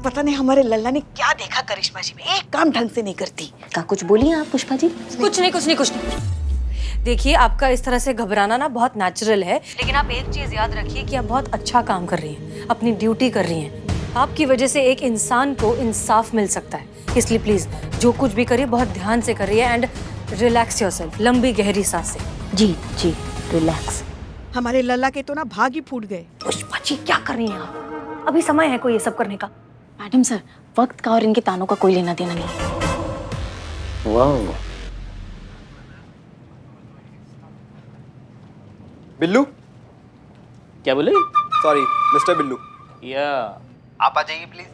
पता नहीं हमारे लल्ला ने क्या देखा करिश्मा जी में, एक काम ढंग से नहीं करती। क्या कुछ बोलिए आप पुष्पा जी? कुछ नहीं। देखिए, आपका इस तरह से घबराना ना बहुत नेचुरल है, लेकिन आप एक चीज याद रखिए कि आप बहुत अच्छा काम कर रही हैं, अपनी ड्यूटी कर रही हैं। आपकी वजह से एक इंसान को इंसाफ मिल सकता है, इसलिए प्लीज जो कुछ भी करिए बहुत ध्यान से करिए एंड रिलैक्स योरसेल्फ। लंबी गहरी सांसें। जी जी रिलैक्स। हमारे लल्ला के तो ना भाग ही फूट गए। पुष्पा जी क्या कर रही हैं आप? अभी समय है कोई ये सब करने का? मैडम सर, वक्त का और इनके तानों का कोई लेना देना नहीं। वाह। बिल्लू। क्या बोले? Sorry mister Billu. या आप आ जाइए प्लीज।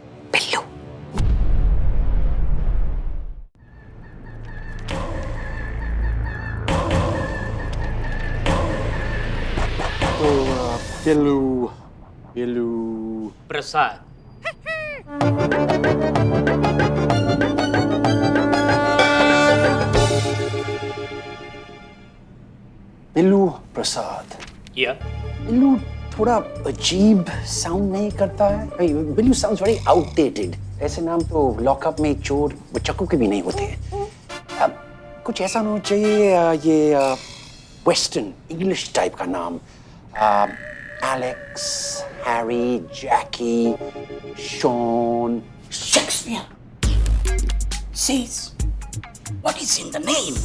बिल्लू। बिल्लू प्रसाद। बिल्लू प्रसाद। या बिल्लू थोड़ा अजीब साउंड नहीं करता है? Billu sounds very outdated. ऐसे नाम तो लॉकअप में चोर बच्चों के भी नहीं होते हैं। कुछ ऐसा होना चाहिए, ये वेस्टर्न इंग्लिश टाइप का नाम। Alex, Harry, Jackie, Shawn, Shakespeare. Says, what is in the name?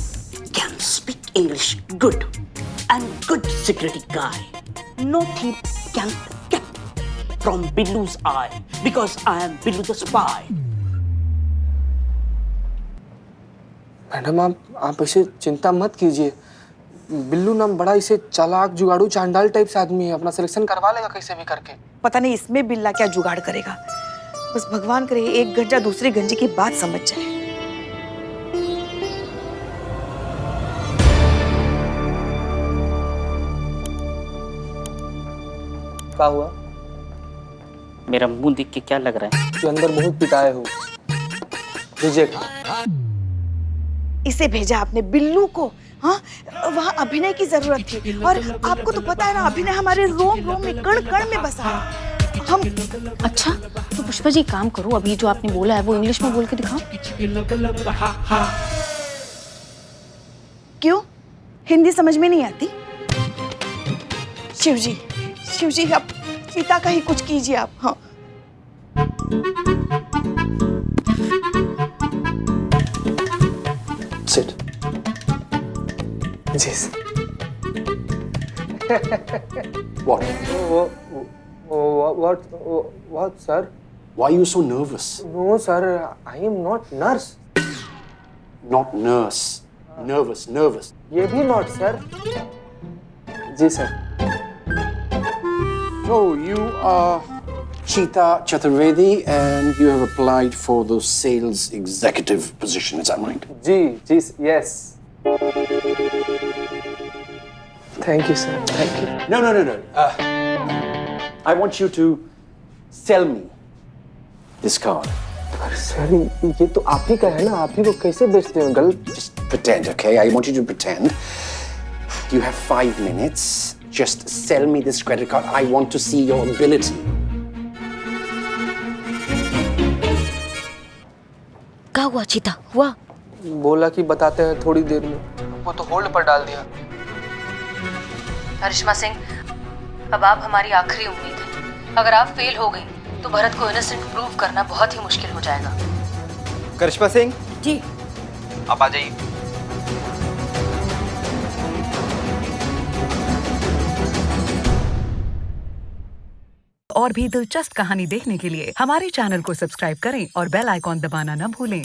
Can speak English good and good security guy. No thief can get from Billu's eye because I am Billu the spy. Madam आप ऐसे चिंता मत कीजिए। बिल्लू नाम बड़ा इसे चालाक, जुगाड़ू, चांडाल टाइप से आदमी है, अपना सिलेक्शन करवा लेगा कैसे भी करके। पता नहीं इसमें बिल्ला क्या जुगाड़ करेगा। बस भगवान करे एक गंजा दूसरे गंजे की बात समझ जाए। क्या हुआ? मेरा मुंह देख के क्या लग रहा है? कि अंदर बहुत पिटाए हो। रिजेक्ट। इसे भेजा आपने बिल्लू को? हाँ, वहाँ अभिनय की जरूरत थी, और आपको तो पता है ना, अभिनय हमारे रोम रोम में, कण कण में बसा है। हम। अच्छा तो पुष्पा जी काम करो, अभी जो आपने बोला है वो इंग्लिश में बोल के दिखाओ। क्यों, हिंदी समझ में नहीं आती? शिव जी आप पिता का ही कुछ कीजिए आप। हाँ Sit. Ji. What? What, sir? Why are you so nervous? No, sir. I am not nurse. Not nurse. Nervous. ये भी not, sir. जी sir. So you are Cheetah Chaturvedi and you have applied for the sales executive position, is that right? जी, yes. Thank you, sir. Thank you. No. I want you to sell me This card. Sir ये तो आप ही का है ना, आप ही को कैसे बेचते हो गलत? Just pretend, okay? I want you to pretend. You have 5 minutes. Just sell me this credit card. I want to see your ability. क्या हुआ चीता? हुआ? बोला कि बताते हैं थोड़ी देर में, वो तो होल्ड पर डाल दिया। करिश्मा सिंह, अब आप हमारी आखिरी उम्मीद है। अगर आप फेल हो गई तो भरत को इनोसेंट प्रूव करना बहुत ही मुश्किल हो जाएगा। करिश्मा सिंह जी, आप आ जाइए। और भी दिलचस्प कहानी देखने के लिए हमारे चैनल को सब्सक्राइब करें और बेल आइकॉन दबाना न भूलें।